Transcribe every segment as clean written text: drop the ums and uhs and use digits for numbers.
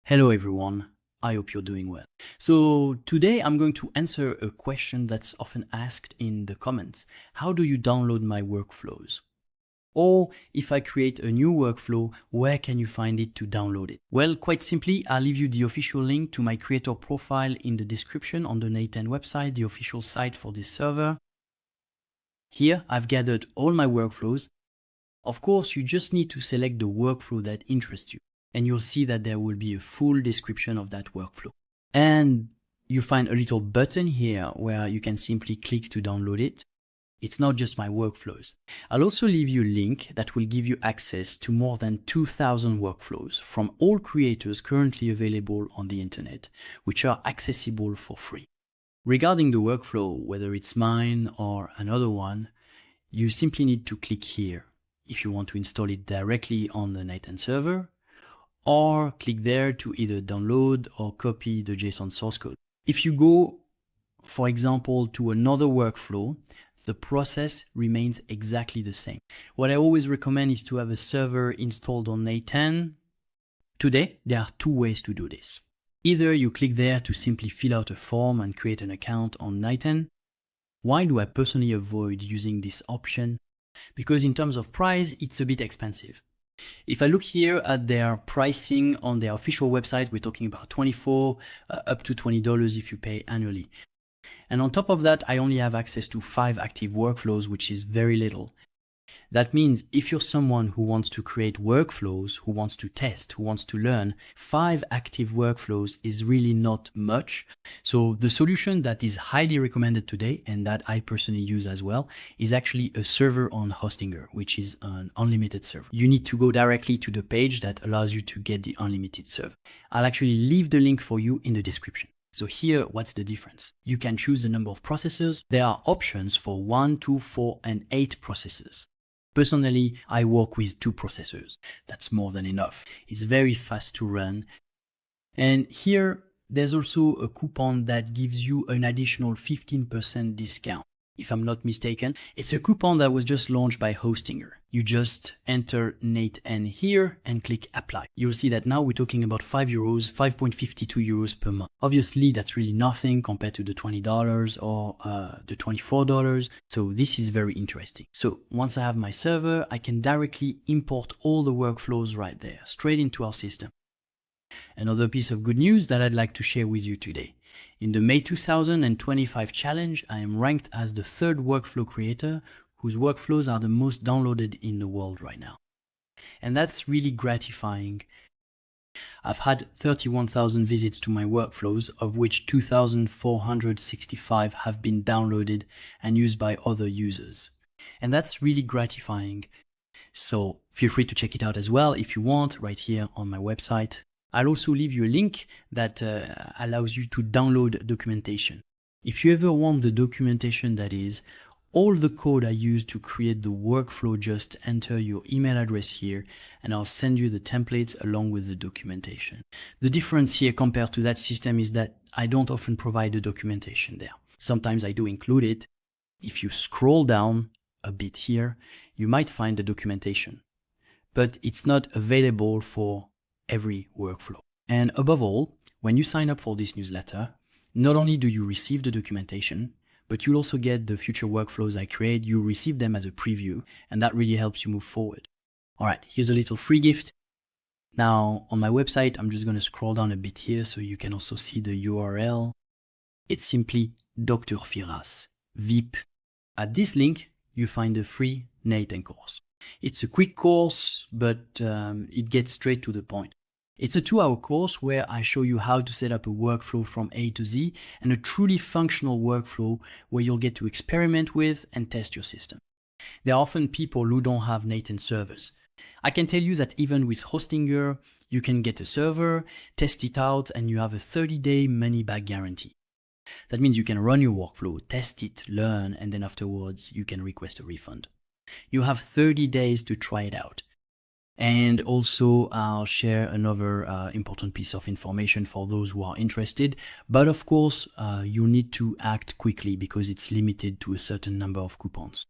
Hello everyone, I hope you're doing well. So today I'm going to answer a question that's often asked in the comments. How do you download my workflows? Or if I create a new workflow, where can you find it to download it? Well, quite simply, I'll leave you the official link to my creator profile in the description on the n8n website, the official site for this server. Here I've gathered all my workflows. Of course, you just need to select the workflow that interests you, and you'll see that there will be a full description of that workflow. And you find a little button here where you can simply click to download it. It's not just my workflows. I'll also leave you a link that will give you access to more than 2,000 workflows from all creators currently available on the internet, which are accessible for free. Regarding the workflow, whether it's mine or another one, you simply need to click here if you want to install it directly on the n8n server, or click there to either download or copy the JSON source code. If you go, for example, to another workflow, the process remains exactly the same. What I always recommend is to have a server installed on n8n. Today, there are two ways to do this. Either you click there to simply fill out a form and create an account on n8n. Why do I personally avoid using this option? Because in terms of price, it's a bit expensive. If I look here at their pricing on their official website, we're talking about $24 up to $20 if you pay annually. And on top of that, I only have access to 5 active workflows, which is very little. That means if you're someone who wants to create workflows, who wants to test, who wants to learn, 5 active workflows is really not much. So the solution that is highly recommended today, and that I personally use as well, is actually a server on Hostinger, which is an unlimited server. You need to go directly to the page that allows you to get the unlimited server. I'll actually leave the link for you in the description. So here, what's the difference? You can choose the number of processors. There are options for 1, 2, 4, and 8 processors. Personally, I work with 2 processors. That's more than enough. It's very fast to run. And here, there's also a coupon that gives you an additional 15% discount. If I'm not mistaken, it's a coupon that was just launched by Hostinger. You just enter n8n here and click apply. You'll see that now we're talking about €5, 5.52 euros per month. Obviously, that's really nothing compared to the $20 or the $24. So this is very interesting. So once I have my server, I can directly import all the workflows right there, straight into our system. Another piece of good news that I'd like to share with you today. In the May 2025 challenge, I am ranked as the 3rd workflow creator whose workflows are the most downloaded in the world right now. And that's really gratifying. I've had 31,000 visits to my workflows, of which 2,465 have been downloaded and used by other users. And that's really gratifying. So feel free to check it out as well if you want, right here on my website. I'll also leave you a link that allows you to download documentation. If you ever want the documentation that is all the code I use to create the workflow, just enter your email address here and I'll send you the templates along with the documentation. The difference here compared to that system is that I don't often provide the documentation there. Sometimes I do include it. If you scroll down a bit here, you might find the documentation, but it's not available for every workflow. And above all, when you sign up for this newsletter, not only do you receive the documentation, but you'll also get the future workflows I create. You receive them as a preview, and that really helps you move forward. All right, here's a little free gift. Now, on my website, I'm just going to scroll down a bit here so you can also see the URL. It's simply Dr. Firas, VIP. At this link, you find a free n8n course. It's a quick course, but it gets straight to the point. It's a 2-hour course where I show you how to set up a workflow from A to Z, and a truly functional workflow where you'll get to experiment with and test your system. There are often people who don't have n8n servers. I can tell you that even with Hostinger, you can get a server, test it out, and you have a 30-day money-back guarantee. That means you can run your workflow, test it, learn, and then afterwards you can request a refund. You have 30 days to try it out. And also I'll share another important piece of information for those who are interested. But of course, you need to act quickly because it's limited to a certain number of coupons.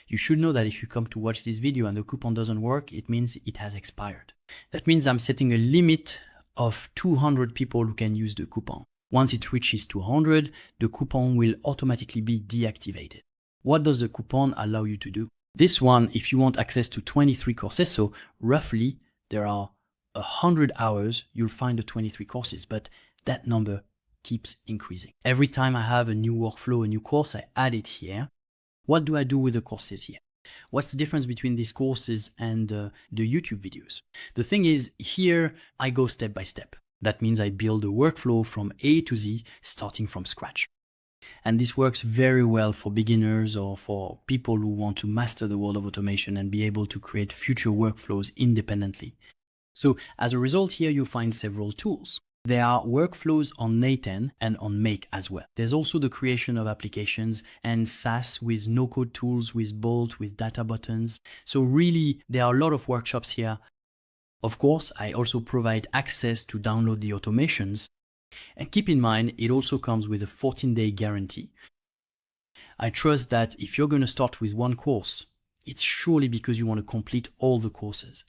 You should know that if you come to watch this video and the coupon doesn't work, it means it has expired. That means I'm setting a limit of 200 people who can use the coupon. Once it reaches 200, the coupon will automatically be deactivated. What does the coupon allow you to do? This one, if you want access to 23 courses, so roughly there are 100 hours, you'll find the 23 courses, but that number keeps increasing. Every time I have a new workflow, a new course, I add it here. What do I do with the courses here? What's the difference between these courses and the YouTube videos? The thing is, here I go step by step. That means I build a workflow from A to Z, starting from scratch. And this works very well for beginners or for people who want to master the world of automation and be able to create future workflows independently. So as a result, here you find several tools. There are workflows on n8n and on Make as well. There's also the creation of applications and SaaS with no-code tools, with Bolt, with data buttons. So really, there are a lot of workshops here. Of course, I also provide access to download the automations. And keep in mind, it also comes with a 14-day guarantee. I trust that if you're going to start with one course, it's surely because you want to complete all the courses.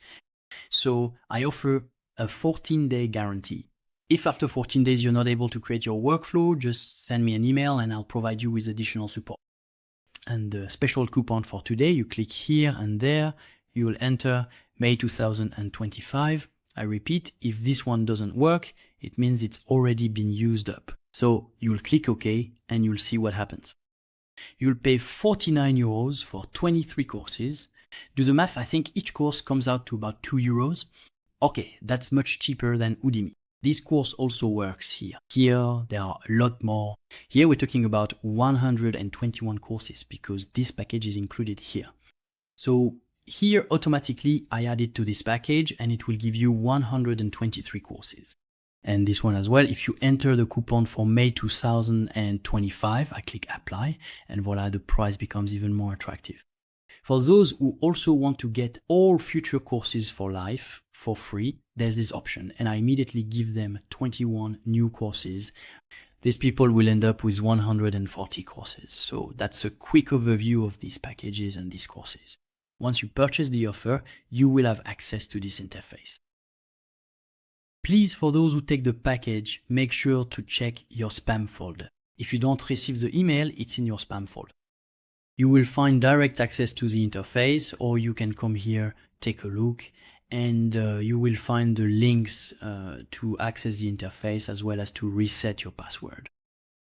So I offer a 14-day guarantee. If after 14 days you're not able to create your workflow, just send me an email and I'll provide you with additional support. And the special coupon for today, you click here and there, you will enter May 2025. I repeat, if this one doesn't work, it means it's already been used up. So you'll click OK and you'll see what happens. You'll pay 49 euros for 23 courses. Do the math, I think each course comes out to about 2 euros. Okay, that's much cheaper than Udemy. This course also works here. Here, there are a lot more. Here, we're talking about 121 courses because this package is included here. So here, automatically, I add it to this package and it will give you 123 courses. And this one as well, if you enter the coupon for May 2025, I click apply and voila, the price becomes even more attractive. For those who also want to get all future courses for life for free, there's this option and I immediately give them 21 new courses. These people will end up with 140 courses. So that's a quick overview of these packages and these courses. Once you purchase the offer, you will have access to this interface. Please, for those who take the package, make sure to check your spam folder. If you don't receive the email, it's in your spam folder. You will find direct access to the interface, or you can come here, take a look, and you will find the links to access the interface as well as to reset your password.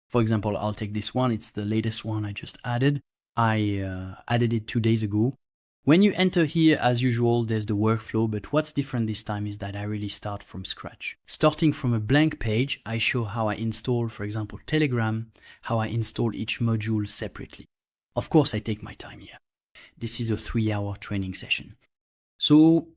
For example, I'll take this one. It's the latest one I just added. I added it 2 days ago. When you enter here, as usual, there's the workflow, but what's different this time is that I really start from scratch. Starting from a blank page, I show how I install, for example, Telegram, how I install each module separately. Of course, I take my time here. This is a 3-hour training session. So,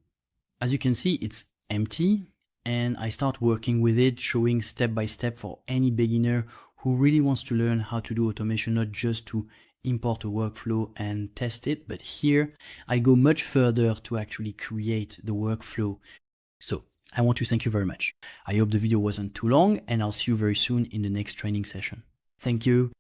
as you can see, it's empty, and I start working with it, showing step by step for any beginner who really wants to learn how to do automation, not just to import a workflow and test it, but here I go much further to actually create the workflow. So I want to thank you very much. I hope the video wasn't too long and I'll see you very soon in the next training session. Thank you.